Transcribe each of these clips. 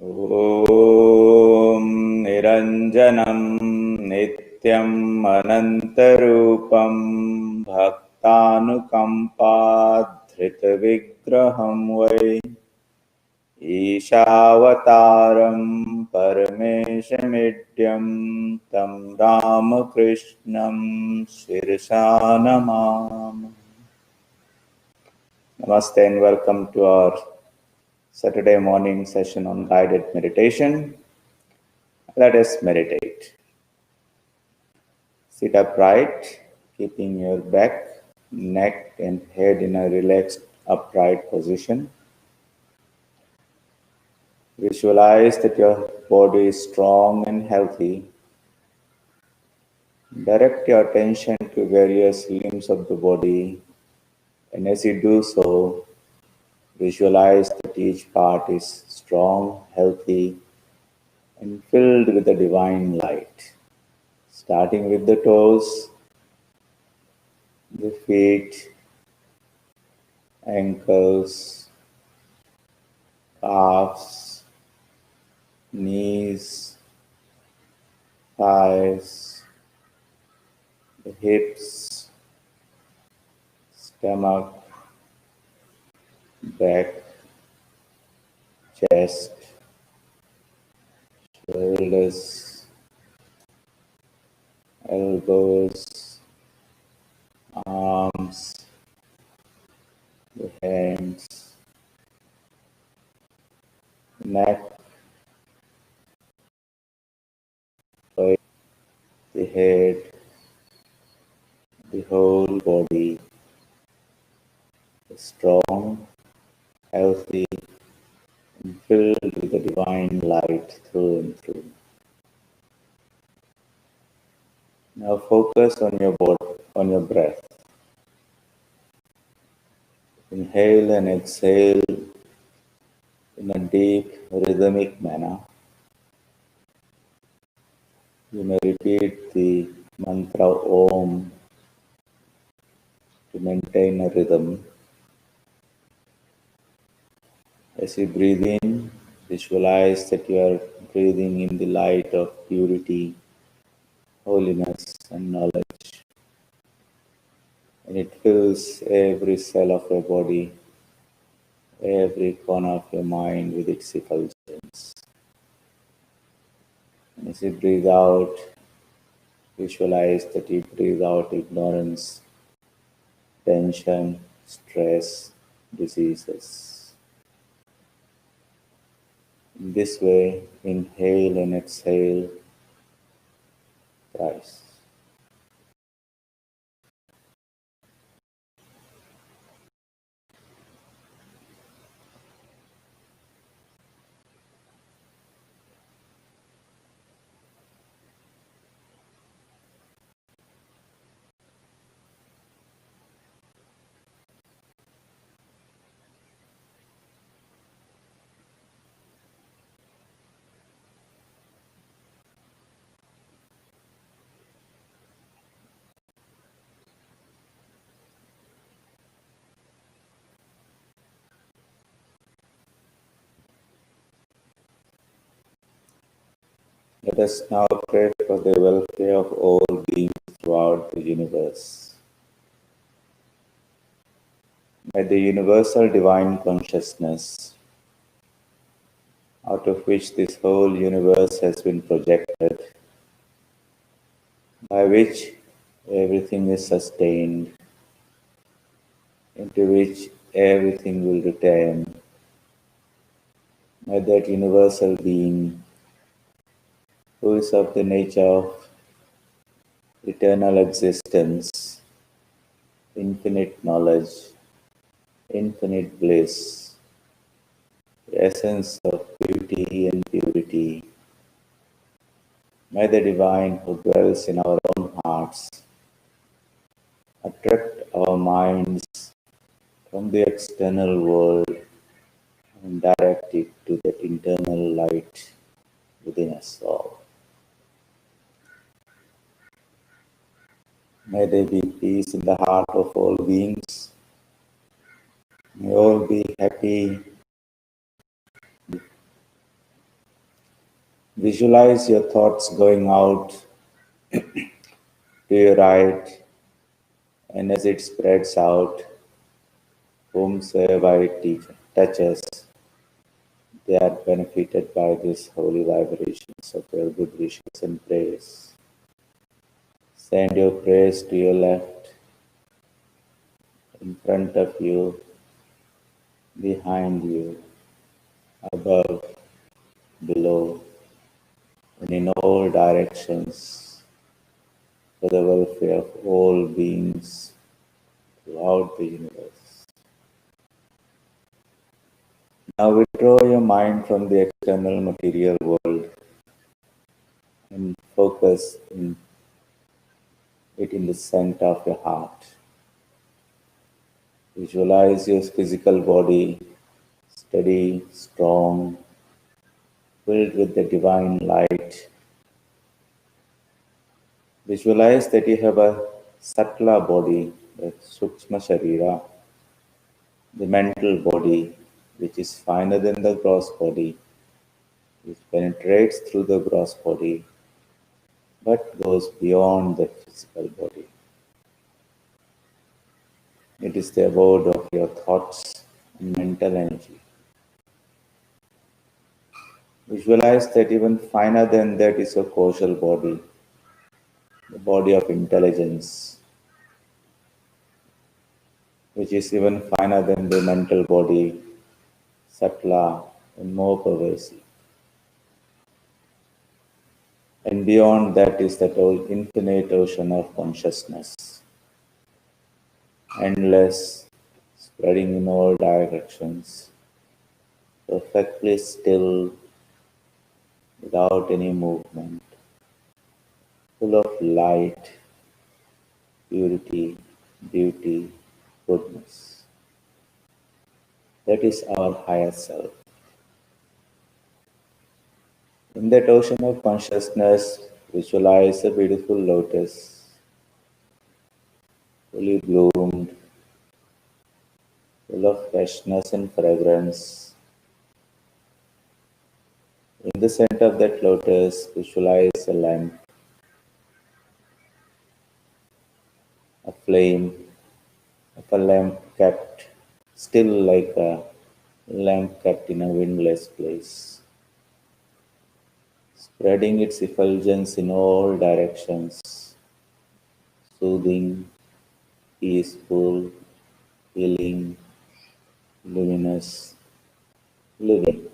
ॐ निरञ्जनं नित्यम् अनन्तरूपं भक्तानुकम्पाधृतविग्रहं वै ईशावतारं परमेशमिड्यं तं रामकृष्णं शिरसा Namami. Namaste and welcome to our Saturday morning session on guided meditation. Let us meditate. Sit upright, keeping your back, neck and head in a relaxed upright position. Visualize that your body is strong and healthy. Direct your attention to various limbs of the body, and as you do so, visualize that each part is strong, healthy, and filled with the divine light. Starting with the toes, the feet, ankles, calves, knees, thighs, the hips, stomach, back, chest, shoulders, elbows, arms, the hands, neck, face, the head, the whole body is strong, healthy, and filled with the divine light through and through. Now focus on your body, on your breath. Inhale and exhale in a deep rhythmic manner. You may repeat the mantra Om to maintain a rhythm. As you breathe in, visualize that you are breathing in the light of purity, holiness and knowledge. And it fills every cell of your body, every corner of your mind with its effulgence. And as you breathe out, visualize that you breathe out ignorance, tension, stress, diseases. In this way, inhale and exhale thrice. Let us now pray for the welfare of all beings throughout the universe. May the universal divine consciousness, out of which this whole universe has been projected, by which everything is sustained, into which everything will return, may that universal being, who is of the nature of eternal existence, infinite knowledge, infinite bliss, the essence of beauty and purity, may the divine who dwells in our own hearts attract our minds from the external world and direct it to that internal light within us all. May there be peace in the heart of all beings. May all be happy. Visualize your thoughts going out to your right, and as it spreads out, whomsoever it touches, they are benefited by these holy vibrations of your good wishes and prayers. Send your prayers to your left, in front of you, behind you, above, below, and in all directions for the welfare of all beings throughout the universe. Now withdraw your mind from the external material world and focus it in the center of your heart. Visualize your physical body steady, strong, filled with the divine light. Visualize that you have a subtler body, the Sukshma Sharira, the mental body, which is finer than the gross body, which penetrates through the gross body, but goes beyond the physical body. It is the abode of your thoughts and mental energy. Visualize that even finer than that is your causal body, the body of intelligence, which is even finer than the mental body, subtler and more pervasive. And beyond that is that whole infinite ocean of consciousness, endless, spreading in all directions, perfectly still, without any movement, full of light, purity, beauty, goodness. That is our higher self. In that ocean of consciousness, visualize a beautiful lotus, fully bloomed, full of freshness and fragrance. In the center of that lotus, visualize a lamp, a flame of a lamp kept still like a lamp kept in a windless place, spreading its effulgence in all directions, soothing, peaceful, healing, luminous, living.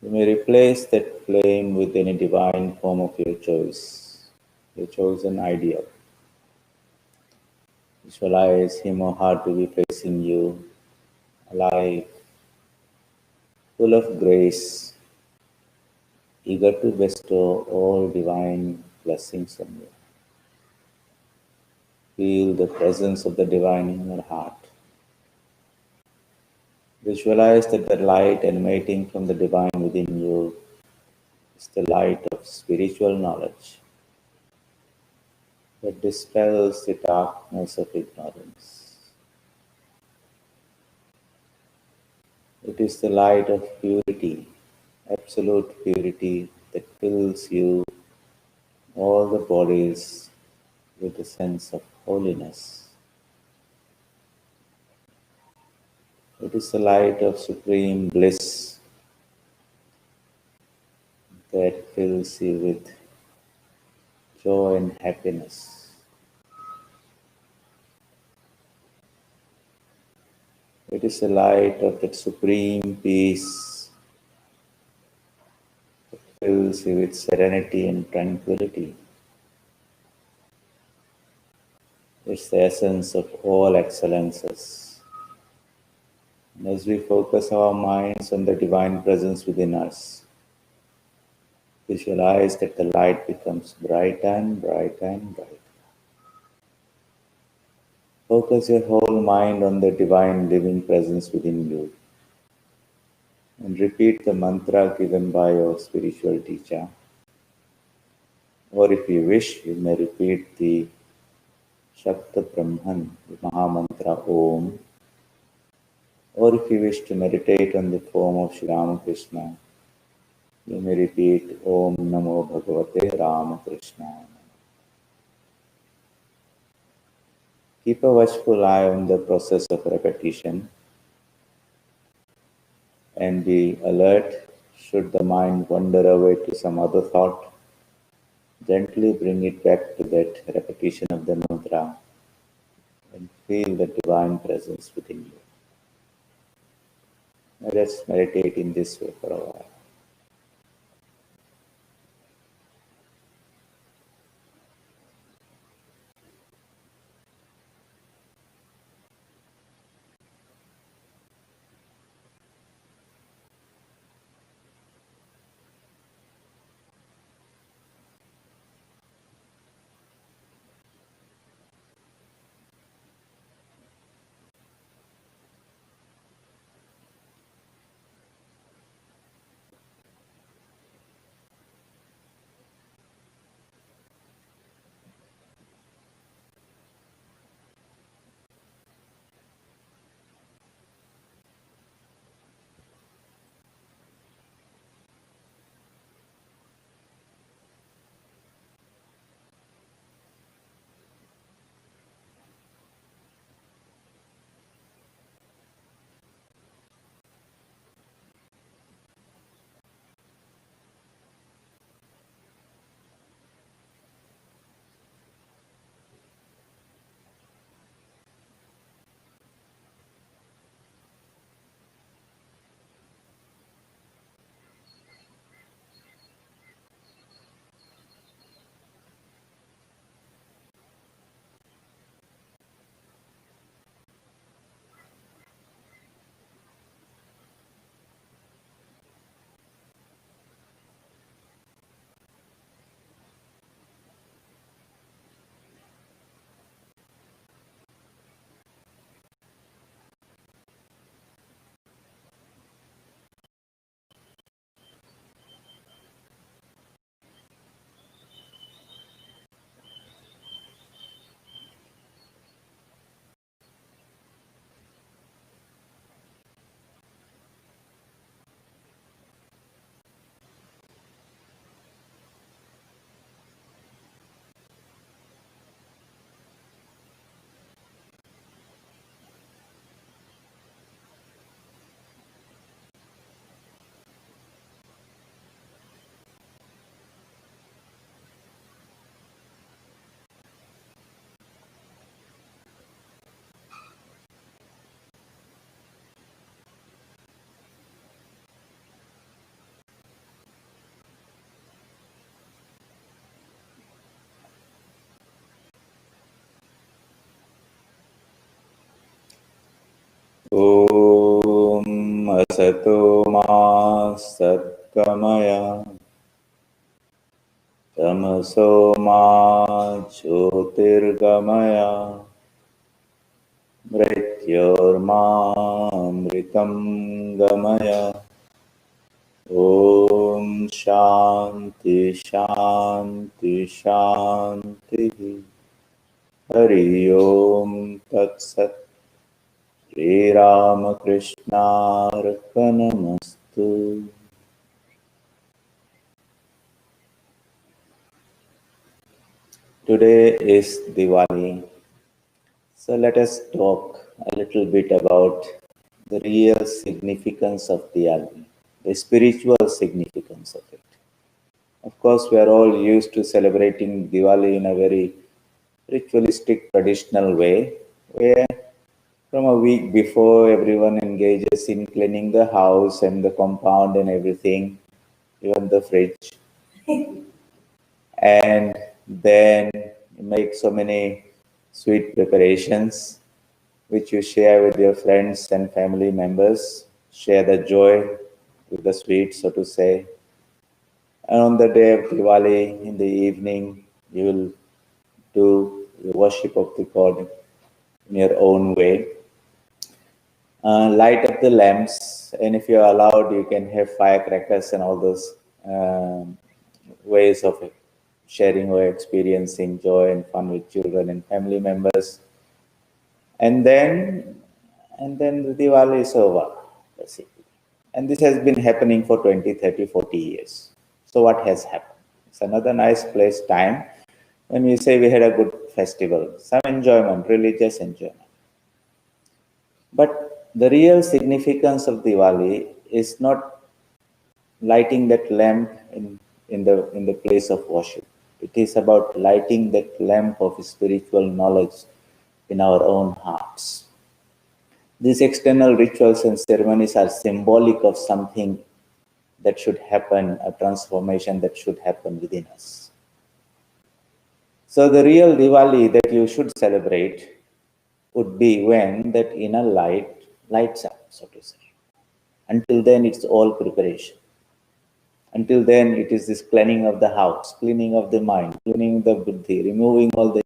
You may replace that flame with any divine form of your choice, your chosen ideal. Visualize him or her to be facing you, alive, full of grace, eager to bestow all divine blessings on you. Feel the presence of the divine in your heart. Visualize that the light emanating from the divine within you is the light of spiritual knowledge that dispels the darkness of ignorance. It is the light of purity, absolute purity that fills you, all the bodies, with a sense of holiness. It is the light of supreme bliss that fills you with joy and happiness. It is the light of that supreme peace that fills you with serenity and tranquility. It's the essence of all excellences. And as we focus our minds on the divine presence within us, visualize that the light becomes brighter and brighter and brighter. Focus your whole mind on the divine living presence within you and repeat the mantra given by your spiritual teacher. Or if you wish, you may repeat the Shabda Brahman, the Mahamantra Om. Or if you wish to meditate on the form of Sri Ramakrishna, You may repeat Om Namo Bhagavate Ramakrishna. Keep a watchful eye on the process of repetition and be alert should the mind wander away to some other thought. Gently bring it back to that repetition of the mantra and feel the divine presence within you. Now let's meditate in this way for a while. Om Asato Ma Satkamaya Tamaso Ma Jyotirgamaya Mrityurmamritam Gamaya. Om Shanti Shanti Shanti. Hari Om Tat Sat. Shri Ramakrishna Arpanamastu. Today is Diwali. So let us talk a little bit about the real significance of Diwali, the spiritual significance of it. Of course, we are all used to celebrating Diwali in a very ritualistic, traditional way, where from a week before everyone engages in cleaning the house and the compound and everything, even the fridge. And then you make so many sweet preparations which you share with your friends and family members, share the joy with the sweet, so to say. And on the day of Diwali, in the evening, you will do the worship of the God in your own way. Light up the lamps, and if you're allowed, you can have firecrackers and all those ways of sharing or experiencing joy and fun with children and family members. And then the Diwali is over, basically. And this has been happening for 20, 30, 40 years. So what has happened? It's another nice place, time, when we say we had a good festival, some enjoyment, religious enjoyment. But the real significance of Diwali is not lighting that lamp in the place of worship. It is about lighting that lamp of spiritual knowledge in our own hearts. These external rituals and ceremonies are symbolic of something that should happen, a transformation that should happen within us. So the real Diwali that you should celebrate would be when that inner light lights up, so to say. Until then, it's all preparation. Until then, it is this cleaning of the house, cleaning of the mind, cleaning the buddhi, removing all the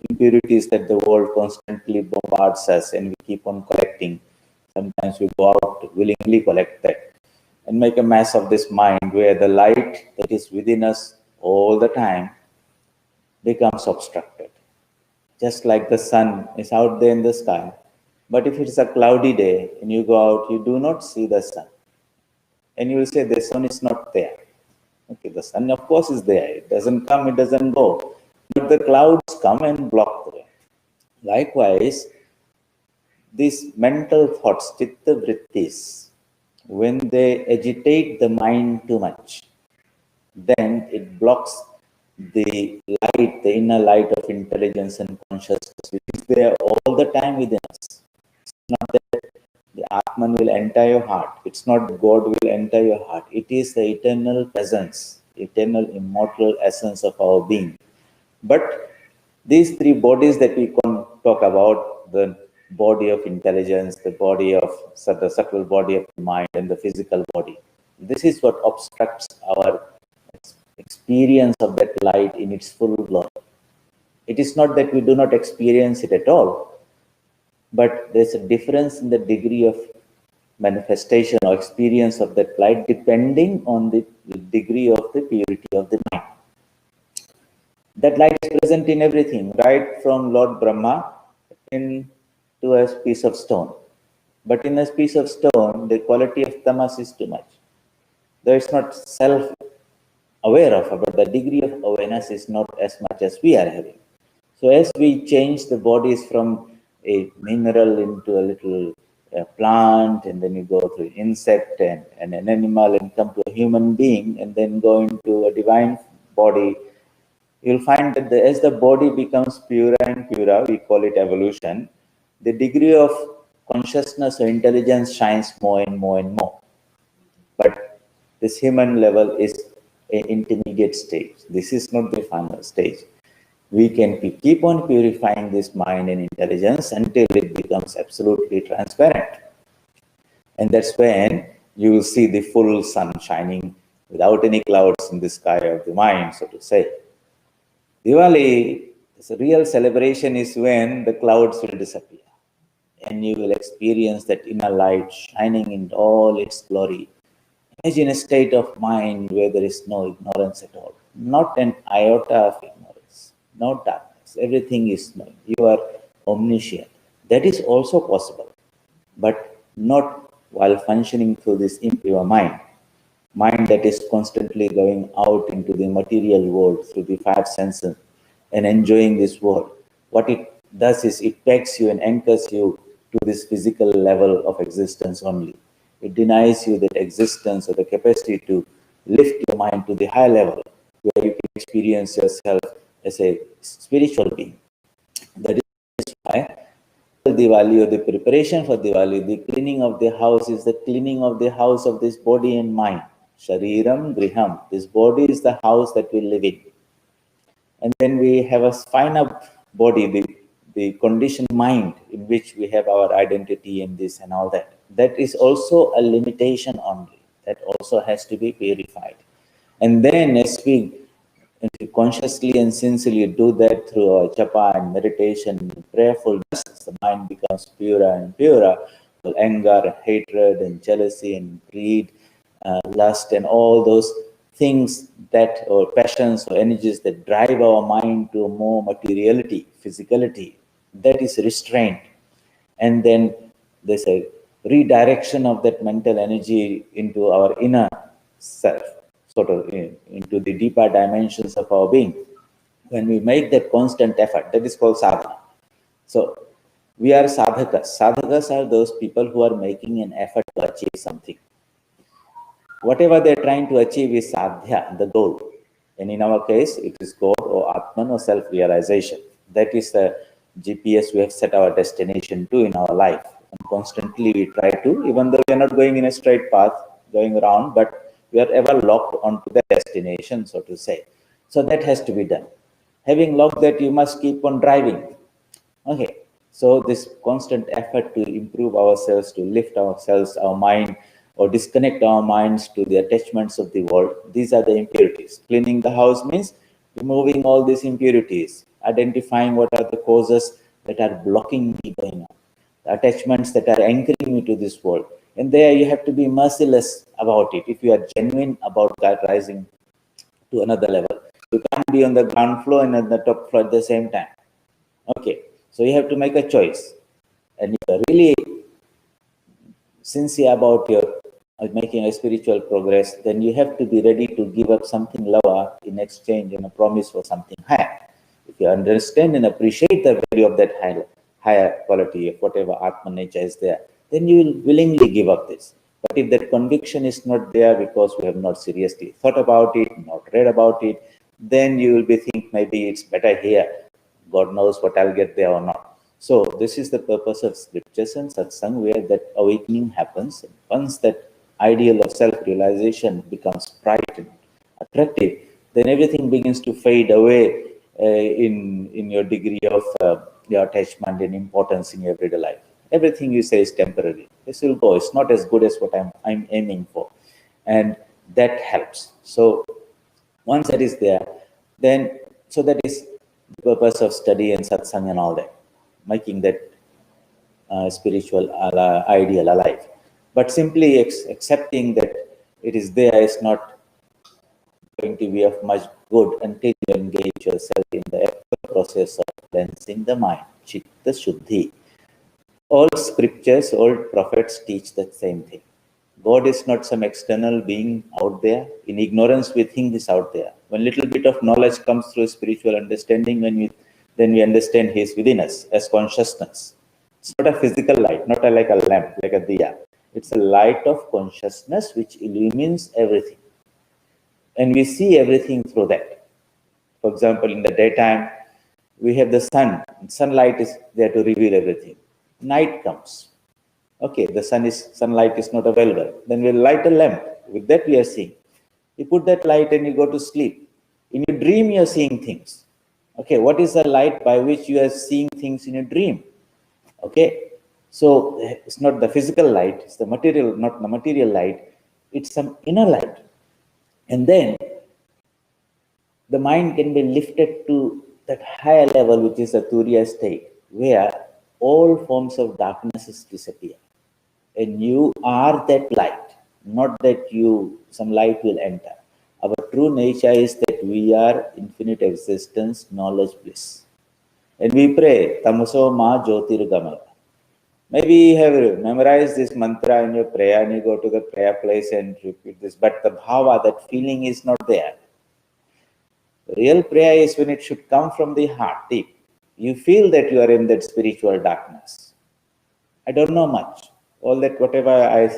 impurities that the world constantly bombards us and we keep on collecting. Sometimes we go out to willingly collect that and make a mess of this mind where the light that is within us all the time becomes obstructed. Just like the sun is out there in the sky, but if it's a cloudy day and you go out, you do not see the sun. And you will say the sun is not there. Okay, the sun of course is there. It doesn't come, it doesn't go. But the clouds come and block the way. Likewise, these mental thoughts, chitta vrittis, when they agitate the mind too much, then it blocks the light, the inner light of intelligence and consciousness, which is there all the time within us. It's not that the Atman will enter your heart. It's not God will enter your heart. It is the eternal presence, eternal immortal essence of our being. But these three bodies that we can talk about, the body of intelligence, the body of the subtle body of the mind, and the physical body, this is what obstructs our experience of that light in its full glory. It is not that we do not experience it at all, but there's a difference in the degree of manifestation or experience of that light depending on the degree of the purity of the mind. That light is present in everything, right from Lord Brahma to a piece of stone. But in a piece of stone, the quality of tamas is too much. Though it's not self-aware of, but the degree of awareness is not as much as we are having. So as we change the bodies from a mineral into a little plant, and then you go through insect and an animal and come to a human being, and then go into a divine body, you'll find that as the body becomes purer and purer, we call it evolution, the degree of consciousness or intelligence shines more and more and more. But this human level is an intermediate stage. This is not the final stage. We can keep on purifying this mind and intelligence until it becomes absolutely transparent. And that's when you will see the full sun shining without any clouds in the sky of the mind, so to say. Diwali, the real celebration is when the clouds will disappear and you will experience that inner light shining in all its glory. Imagine a state of mind where there is no ignorance at all, not an iota of ignorance, no darkness. Everything is known. You are omniscient. That is also possible, but not while functioning through this impure mind that is constantly going out into the material world through the five senses and enjoying this world. What it does is it pegs you and anchors you to this physical level of existence only. It denies you that existence or the capacity to lift your mind to the high level where you can experience yourself as a spiritual being. That is why Diwali, or the preparation for Diwali, the cleaning of the house is the cleaning of the house of this body and mind. Shariram Griham. This body is the house that we live in. And then we have a finer body, the conditioned mind in which we have our identity and this and all that. That is also a limitation only. That also has to be purified. And then as we consciously and sincerely do that through our japa and meditation and prayerfulness, the mind becomes purer and purer. Well, anger, hatred, and jealousy, and greed, lust, and all those things that, or passions or energies that drive our mind to more materiality, physicality, that is restrained. And then there's a redirection of that mental energy into our inner self, sort of into the deeper dimensions of our being. When we make that constant effort, that is called sadhana. So we are sadhakas. Sadhakas are those people who are making an effort to achieve something. Whatever they're trying to achieve is sadhya, the goal. And in our case, it is God or Atman or self-realization. That is the GPS we have set our destination to in our life. And constantly we try to, even though we are not going in a straight path, going around, but we are ever locked onto the destination, so to say. So that has to be done. Having locked that, you must keep on driving. Okay, so this constant effort to improve ourselves, to lift ourselves, our mind, or disconnect our minds to the attachments of the world, these are the impurities. Cleaning the house means removing all these impurities, identifying what are the causes that are blocking me going on, the attachments that are anchoring me to this world. And there you have to be merciless about it if you are genuine about that rising to another level. You can't be on the ground floor and on the top floor at the same time. Okay, so you have to make a choice. And if you're really sincere about your making a spiritual progress, then you have to be ready to give up something lower in exchange and a promise for something higher. If you understand and appreciate the value of that higher quality of whatever Atma nature is there, then you will willingly give up this. But if that conviction is not there because we have not seriously thought about it, not read about it, then you will be think maybe it's better here. God knows what I'll get there or not. So this is the purpose of scriptures and satsang, where that awakening happens. Once that ideal of self-realization becomes bright and attractive, then everything begins to fade away in your degree of your attachment and importance in your everyday life. Everything you say is temporary. This will go. It's not as good as what I'm aiming for, and that helps. So once that is there, then so that is the purpose of study and satsang and all that, making that spiritual ideal alive. But simply accepting that it is there is not going to be of much good until you engage yourself in the process of cleansing the mind, chitta shuddhi. All scriptures, all prophets teach the same thing. God is not some external being out there. In ignorance, we think this out there. When little bit of knowledge comes through spiritual understanding, then we understand He is within us as consciousness. It's not a physical light, not like a lamp, like a diya. It's a light of consciousness which illumines everything. And we see everything through that. For example, in the daytime, we have the sun. Sunlight is there to reveal everything. Night comes. Okay, the sunlight is not available. Then we'll light a lamp. With that we are seeing. You put that light and you go to sleep. In your dream, you are seeing things. Okay, what is the light by which you are seeing things in a dream? Okay, so it's not the physical light, it's the material, not the material light, it's some inner light. And then the mind can be lifted to that higher level, which is the Turia state, where all forms of darknesses disappear. And you are that light, not that some light will enter. Our true nature is that we are infinite existence, knowledge, bliss. And we pray, Tamaso Ma Jyotirgamaya. Maybe you have memorized this mantra in your prayer and you go to the prayer place and repeat this, but the bhava, that feeling is not there. Real prayer is when it should come from the heart, deep. You feel that you are in that spiritual darkness. I don't know much. All that whatever I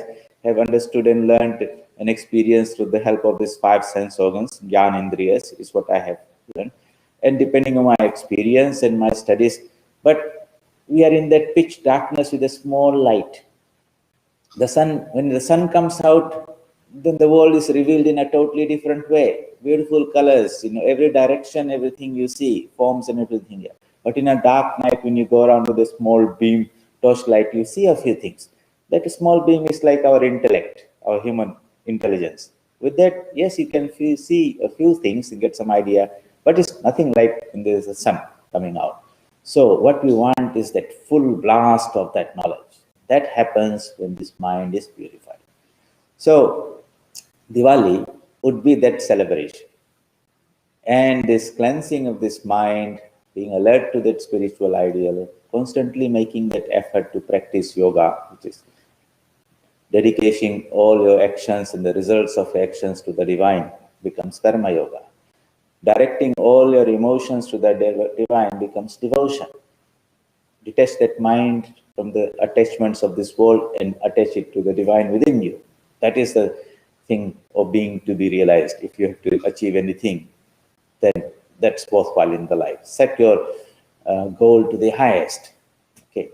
have understood and learned and experienced with the help of these 5 sense organs, Gyan Indriyas, is what I have learned. And depending on my experience and my studies, but we are in that pitch darkness with a small light. The sun, when the sun comes out, then the world is revealed in a totally different way. Beautiful colors, every direction, everything you see, forms and everything here. But in a dark night, when you go around with a small beam, torchlight, you see a few things. That small beam is like our intellect, our human intelligence. With that, yes, you can see a few things and get some idea, but it's nothing like when there's a sun coming out. So what we want is that full blast of that knowledge. That happens when this mind is purified. So Diwali would be that celebration. And this cleansing of this mind, being alert to that spiritual ideal, constantly making that effort to practice yoga, which is Dedicating all your actions and the results of actions to the divine becomes karma yoga. Directing all your emotions to the divine becomes devotion. Detach that mind from the attachments of this world and attach it to the divine within you. That is the thing of being to be realized. If you have to achieve anything, then that's worthwhile in the life. Set your goal to the highest. Okay,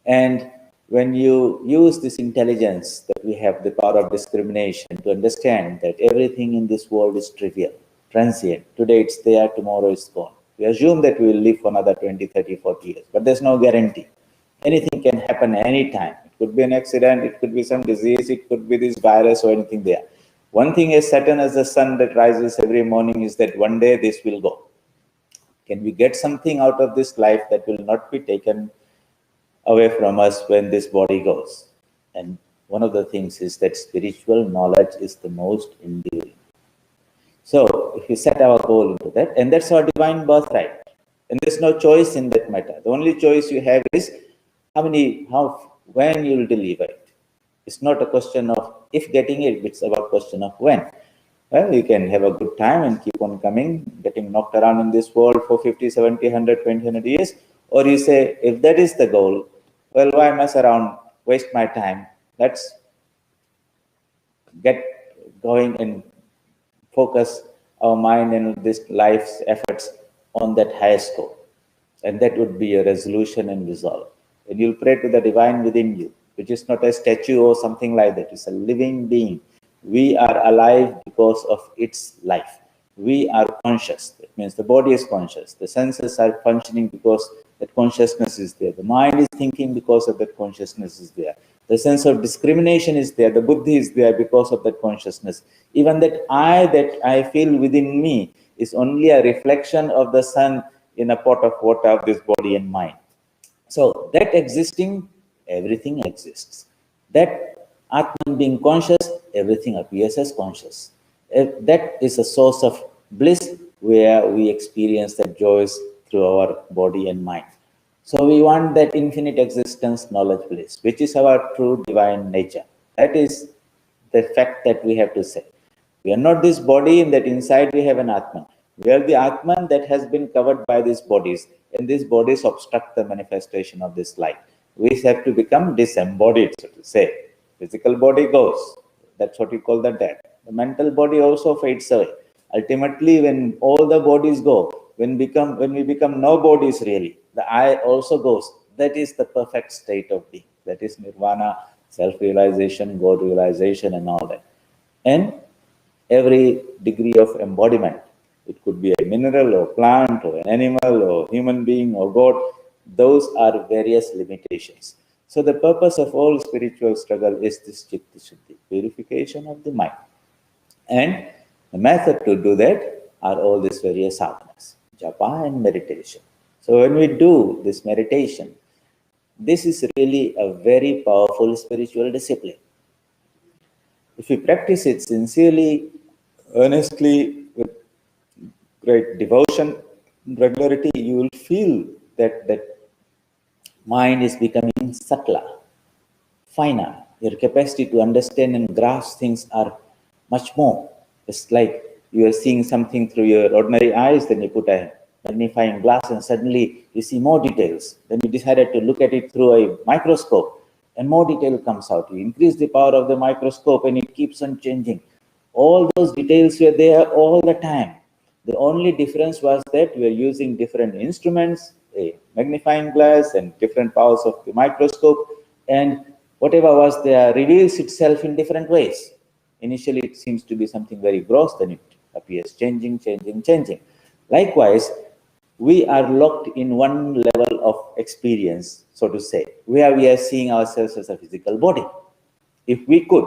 and when you use this intelligence that we have, the power of discrimination, to understand that everything in this world is trivial, transient. Today it's there, tomorrow it's gone. We assume that we will live for another 20, 30, 40 years, but there's no guarantee. Anything can happen anytime. It could be an accident, it could be some disease, it could be this virus or anything there. One thing is certain as the sun that rises every morning is that one day this will go. Can we get something out of this life that will not be taken away from us when this body goes? And one of the things is that spiritual knowledge is the most enduring. So if we set our goal into that, and that's our divine birthright, and there's no choice in that matter. The only choice you have is when you will deliver it. It's not a question of if getting it, it's about question of when. Well, you can have a good time and keep on coming, getting knocked around in this world for 50, 70, 100, 20, 100 years. Or you say, if that is the goal, well, why mess around, waste my time? Let's get going and focus our mind and this life's efforts on that highest goal. And that would be a resolution and resolve. And you'll pray to the divine within you, which is not a statue or something like that. It's a living being. We are alive because of its life. We are conscious. That means the body is conscious. The senses are functioning because that consciousness is there. The mind is thinking because of that consciousness is there. The sense of discrimination is there. The buddhi is there because of that consciousness. Even that I feel within me is only a reflection of the sun in a pot of water of this body and mind. So that existing, everything exists. That Atman being conscious, everything appears as conscious. That is a source of bliss where we experience that joys through our body and mind. So we want that infinite existence, knowledge, bliss, which is our true divine nature. That is the fact that we have to say. We are not this body, and that inside we have an Atman. We are the Atman that has been covered by these bodies, and these bodies obstruct the manifestation of this light. We have to become disembodied, so to say. Physical body goes. That's what we call the death. The mental body also fades away. Ultimately, when all the bodies go, when we become no bodies really, the I also goes. That is the perfect state of being. That is nirvana, self-realization, God realization, and all that. And every degree of embodiment, it could be a mineral or plant or an animal or human being or God, those are various limitations. So the purpose of all spiritual struggle is this chitta shuddhi, purification of the mind. And the method to do that are all these various sadhanas, japa and meditation. So when we do this meditation, this is really a very powerful spiritual discipline. If you practice it sincerely, earnestly, with great devotion, regularity, you will feel that mind is becoming subtler, finer. Your capacity to understand and grasp things are much more. It's like you are seeing something through your ordinary eyes, then you put a magnifying glass and suddenly you see more details. Then you decided to look at it through a microscope and more detail comes out. You increase the power of the microscope and it keeps on changing. All those details were there all the time. The only difference was that we are using different instruments, a magnifying glass and different powers of the microscope, and whatever was there reveals itself in different ways. Initially, it seems to be something very gross, then it appears changing. Likewise, we are locked in one level of experience, so to say, where we are seeing ourselves as a physical body. If we could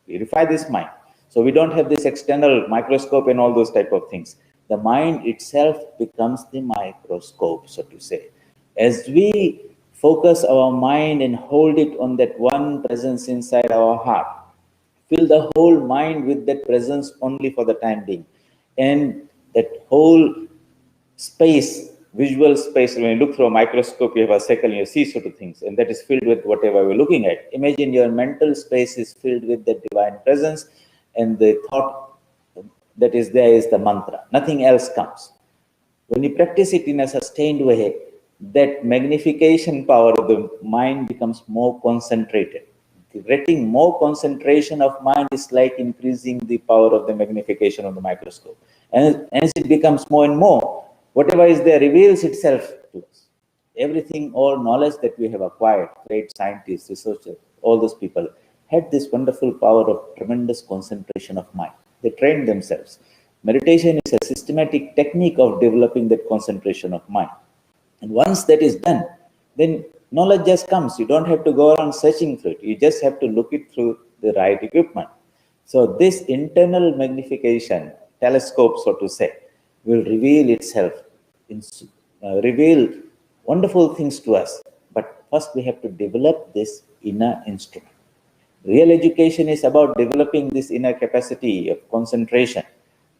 purify this mind, so we don't have this external microscope and all those type of things, the mind itself becomes the microscope, so to say. As we focus our mind and hold it on that one presence inside our heart, fill the whole mind with that presence only for the time being, and that whole space visual space. When you look through a microscope, you have a circle and you see sort of things, and that is filled with whatever we're looking at. Imagine your mental space is filled with the divine presence, and the thought that is there is the mantra. Nothing else comes. When you practice it in a sustained way, that magnification power of the mind becomes more concentrated. Getting more concentration of mind is like increasing the power of the magnification of the microscope. And as it becomes more and more, whatever is there reveals itself to us. Everything, all knowledge that we have acquired, great scientists, researchers, all those people had this wonderful power of tremendous concentration of mind. They trained themselves. Meditation is a systematic technique of developing that concentration of mind. And once that is done, then knowledge just comes. You don't have to go around searching for it. You just have to look it through the right equipment. So this internal magnification, telescope, so to say, will reveal itself, reveal wonderful things to us. But first we have to develop this inner instrument. Real education is about developing this inner capacity of concentration,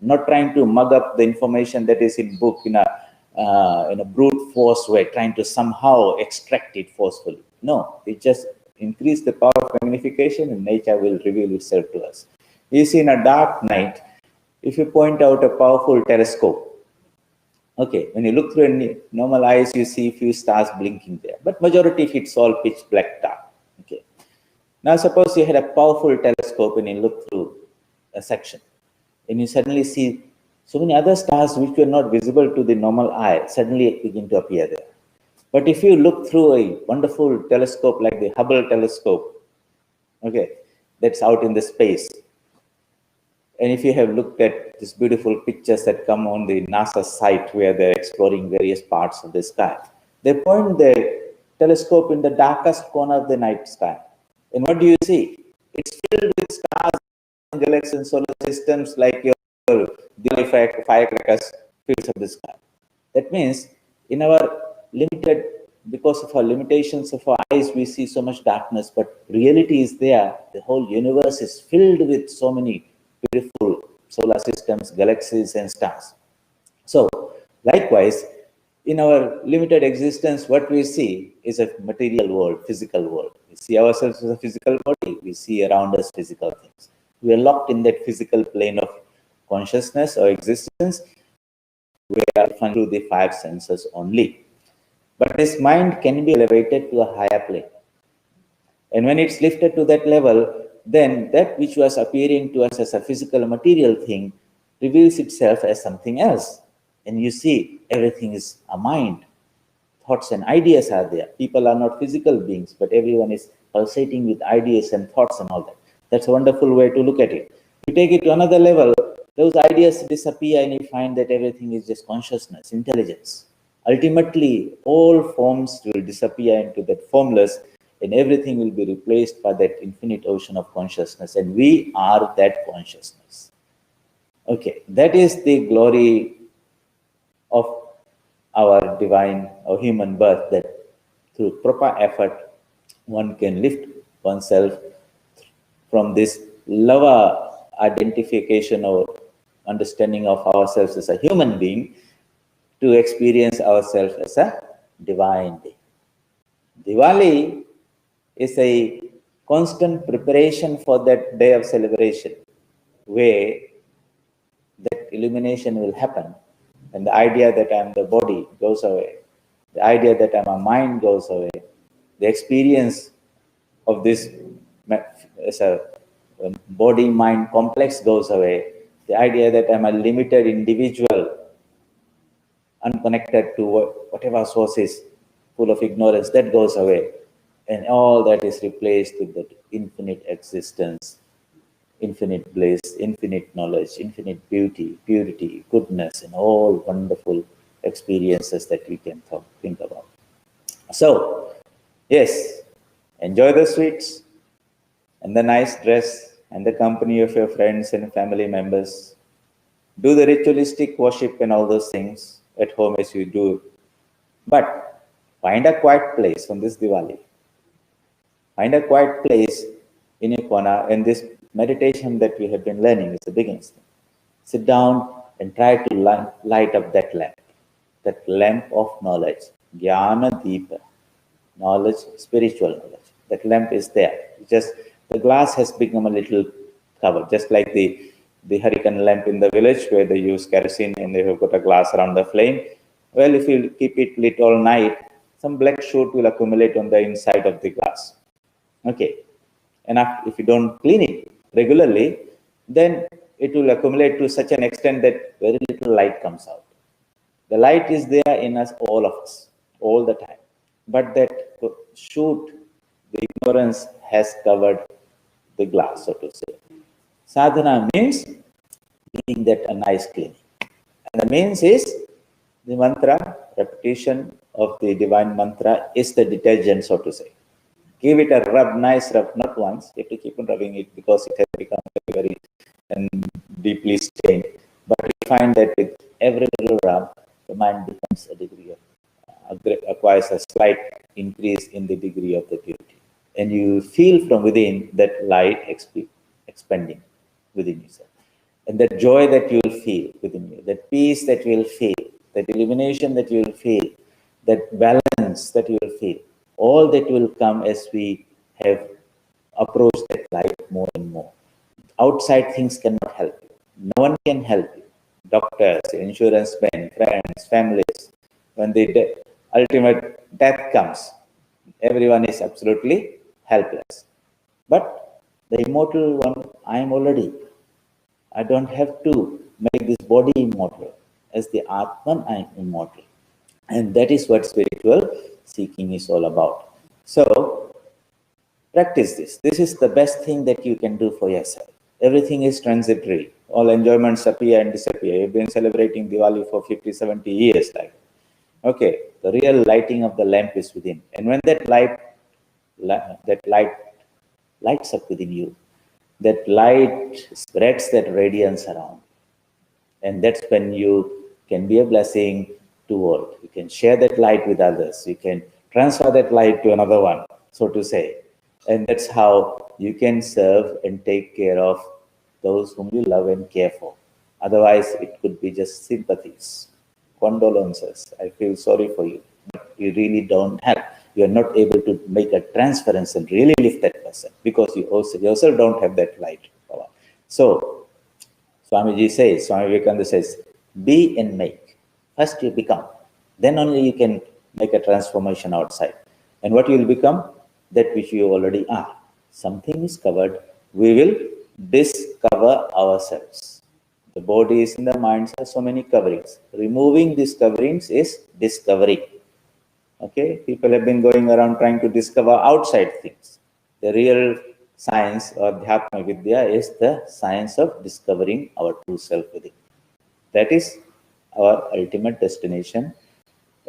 not trying to mug up the information that is in book in a brute force way, trying to somehow extract it forcefully. No, it just increase the power of magnification and nature will reveal itself to us. You see, in a dark night, if you point out a powerful telescope, okay, when you look through normal eyes, you see a few stars blinking there, but majority of it's all pitch black dark. Okay. Now suppose you had a powerful telescope and you look through a section, and you suddenly see so many other stars which were not visible to the normal eye suddenly begin to appear there. But if you look through a wonderful telescope like the Hubble telescope, okay, that's out in the space, and if you have looked at these beautiful pictures that come on the NASA site where they're exploring various parts of the sky, they point the telescope in the darkest corner of the night sky. And what do you see? It's filled with stars, galaxies, and solar systems like your Diwali firecrackers fills up the sky. That means in our limited, because of our limitations of our eyes, we see so much darkness, but reality is there. The whole universe is filled with so many beautiful solar systems, galaxies, and stars. So likewise, in our limited existence, what we see is a material world, physical world. We see ourselves as a physical body. We see around us physical things. We are locked in that physical plane of consciousness or existence. We are through the five senses only. But this mind can be elevated to a higher plane. And when it's lifted to that level, then that which was appearing to us as a physical material thing reveals itself as something else. And you see, everything is a mind. Thoughts and ideas are there. People are not physical beings, but everyone is pulsating with ideas and thoughts and all that. That's a wonderful way to look at it. You take it to another level, those ideas disappear and you find that everything is just consciousness, intelligence. Ultimately, all forms will disappear into that formless, and everything will be replaced by that infinite ocean of consciousness, and we are that consciousness. Okay, that is the glory of our divine or human birth, that through proper effort, one can lift oneself from this lower identification or understanding of ourselves as a human being to experience ourselves as a divine being. Diwali is a constant preparation for that day of celebration, where that illumination will happen, and the idea that I am the body goes away, the idea that I am a mind goes away, the experience of this as a body-mind complex goes away, the idea that I'm a limited individual, unconnected to whatever sources, full of ignorance, that goes away. And all that is replaced with that infinite existence, infinite bliss, infinite knowledge, infinite beauty, purity, goodness, and all wonderful experiences that we can think about. So, yes, enjoy the sweets and the nice dress and the company of your friends and family members. Do the ritualistic worship and all those things at home as you do. But find a quiet place on this Diwali. Find a quiet place in your corner, and this meditation that we have been learning is the beginning. Sit down and try to light up that lamp. that lamp of knowledge, Jnana Deepa, knowledge, spiritual knowledge. That lamp is there. Just the glass has become a little covered, just like the hurricane lamp in the village where they use kerosene and they have got a glass around the flame. Well, if you keep it lit all night, some black soot will accumulate on the inside of the glass. Okay, and if you don't clean it regularly, then it will accumulate to such an extent that very little light comes out. The light is there in us, all of us, all the time. But that shoot, the ignorance has covered the glass, so to say. Sadhana means giving that a nice cleaning. And the means is the mantra, repetition of the divine mantra is the detergent, so to say. Give it a rub, nice rub, not once. You have to keep on rubbing it because it has become very and deeply stained. But we find that with every little rub, the mind becomes a degree of, acquires a slight increase in the degree of the purity. And you feel from within that light expanding within yourself. And that joy that you will feel within you, that peace that you will feel, that illumination that you will feel, that balance that you will feel, all that will come as we have approached that light more and more. Outside things cannot help you. No one can help you. Doctors, insurance men, friends, families. When the ultimate death comes, everyone is absolutely helpless. But the immortal one, I am already. I don't have to make this body immortal. As the Atman, I am immortal. And that is what spiritual seeking is all about. So, practice this. This is the best thing that you can do for yourself. Everything is transitory. All enjoyments appear and disappear. You've been celebrating Diwali for 50, 70 years. Okay, the real lighting of the lamp is within. And when that light lights up within you, that light spreads that radiance around. And that's when you can be a blessing to world. You can share that light with others. You can transfer that light to another one, so to say. And that's how you can serve and take care of those whom you love and care for. Otherwise, it could be just sympathies, condolences. I feel sorry for you, but you really don't help. You are not able to make a transference and really lift that person because you also yourself don't have that light power. So, Swamiji says, Swami Vivekananda says, be and make. First you become. Then only you can make a transformation outside. And what you will become? That which you already are. Something is covered. We will discover ourselves. The bodies and the minds have so many coverings. Removing these coverings is discovery. Okay? People have been going around trying to discover outside things. The real science or Dhyatma Vidya is the science of discovering our true self within. That is our ultimate destination.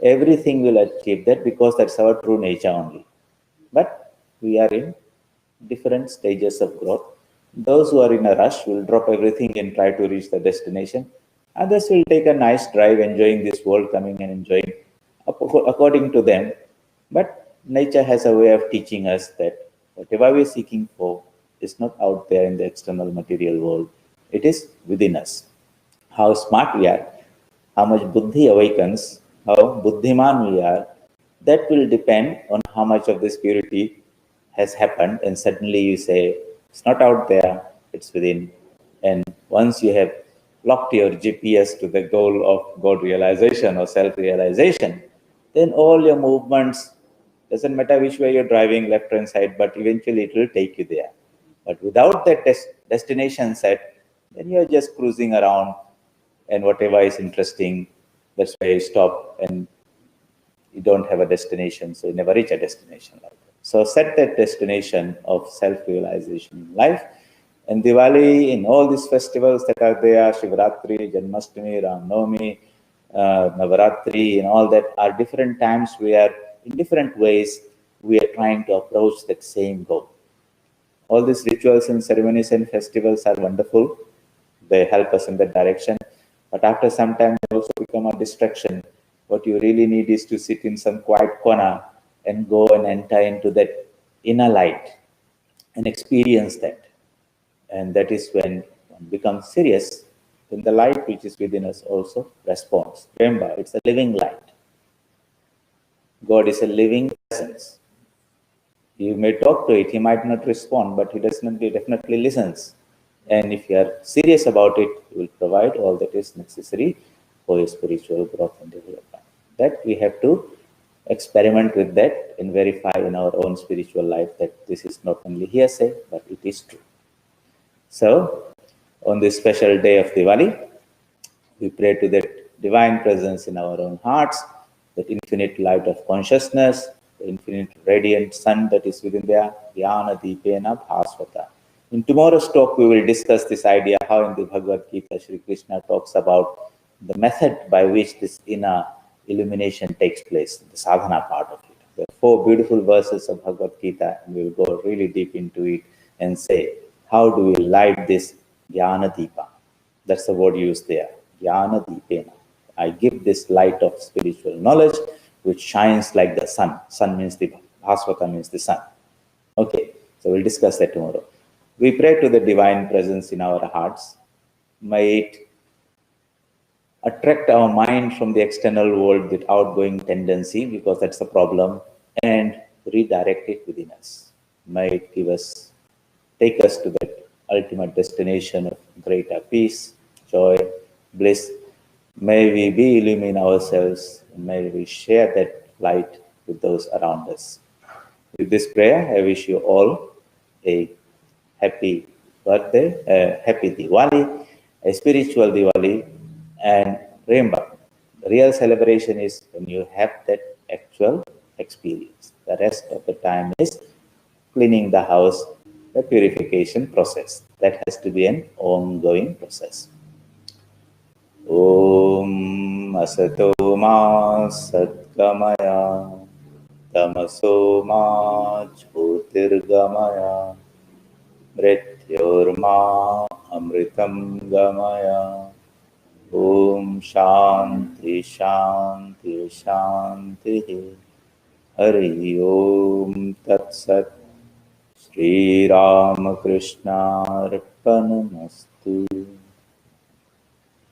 Everything will achieve that because that's our true nature only. But we are in different stages of growth. Those who are in a rush will drop everything and try to reach the destination. Others will take a nice drive, enjoying this world, coming and enjoying according to them. But nature has a way of teaching us that whatever we are seeking for is not out there in the external material world. It is within us. How smart we are, how much buddhi awakens, how buddhiman we are, that will depend on how much of this purity has happened. And suddenly you say, it's not out there, it's within. And once you have locked your GPS to the goal of God realization or self-realization, then all your movements, doesn't matter which way you're driving, left hand side, but eventually it will take you there. But without that destination set, then you're just cruising around and whatever is interesting, that's where you stop and you don't have a destination, so you never reach a destination like that. So set that destination of self-realization in life. And Diwali, in all these festivals that are there, Shivratri, Janmashtami, Ram Navami, Navaratri, and all that are different times where, in different ways, we are trying to approach that same goal. All these rituals and ceremonies and festivals are wonderful. They help us in that direction. But after some time, they also become a distraction. What you really need is to sit in some quiet corner and go and enter into that inner light and experience that. And that is when one becomes serious then the light which is within us also responds. Remember, it's a living light. God is a living presence. You may talk to it, he might not respond, but he definitely listens. And if you are serious about it, he will provide all that is necessary for your spiritual growth and development. That we have to experiment with that and verify in our own spiritual life that this is not only hearsay, but it is true. So, on this special day of Diwali, we pray to that divine presence in our own hearts, that infinite light of consciousness, the infinite radiant sun that is within there, Dhyana Deepena Bhasvata. In tomorrow's talk, we will discuss this idea how in the Bhagavad Gita, Sri Krishna talks about the method by which this inner illumination takes place, the sadhana part of it. There are 4 beautiful verses of Bhagavad Gita, and we will go really deep into it and say, how do we light this Jnana Deepa? That's the word used there, Jnana Deepena. I give this light of spiritual knowledge, which shines like the sun. Sun means the Bhasvata means the sun. Okay, so we'll discuss that tomorrow. We pray to the divine presence in our hearts. May it attract our mind from the external world with outgoing tendency, because that's the problem, and redirect it within us. May it take us to that ultimate destination of greater peace, joy, bliss. May we be illumine ourselves, and may we share that light with those around us. With this prayer, I wish you all a happy birthday, a happy Diwali, a spiritual Diwali, and remember, the real celebration is when you have that actual experience. The rest of the time is cleaning the house, the purification process. That has to be an ongoing process. Om Asato Ma Satgamaya Tamaso Ma Jyotirgamaya Mrityorma Amritam Gamaya. Om Shanti Shanti Shanti. Hari Om Tat Sat. Shri Ramakrishna Arpanamastu.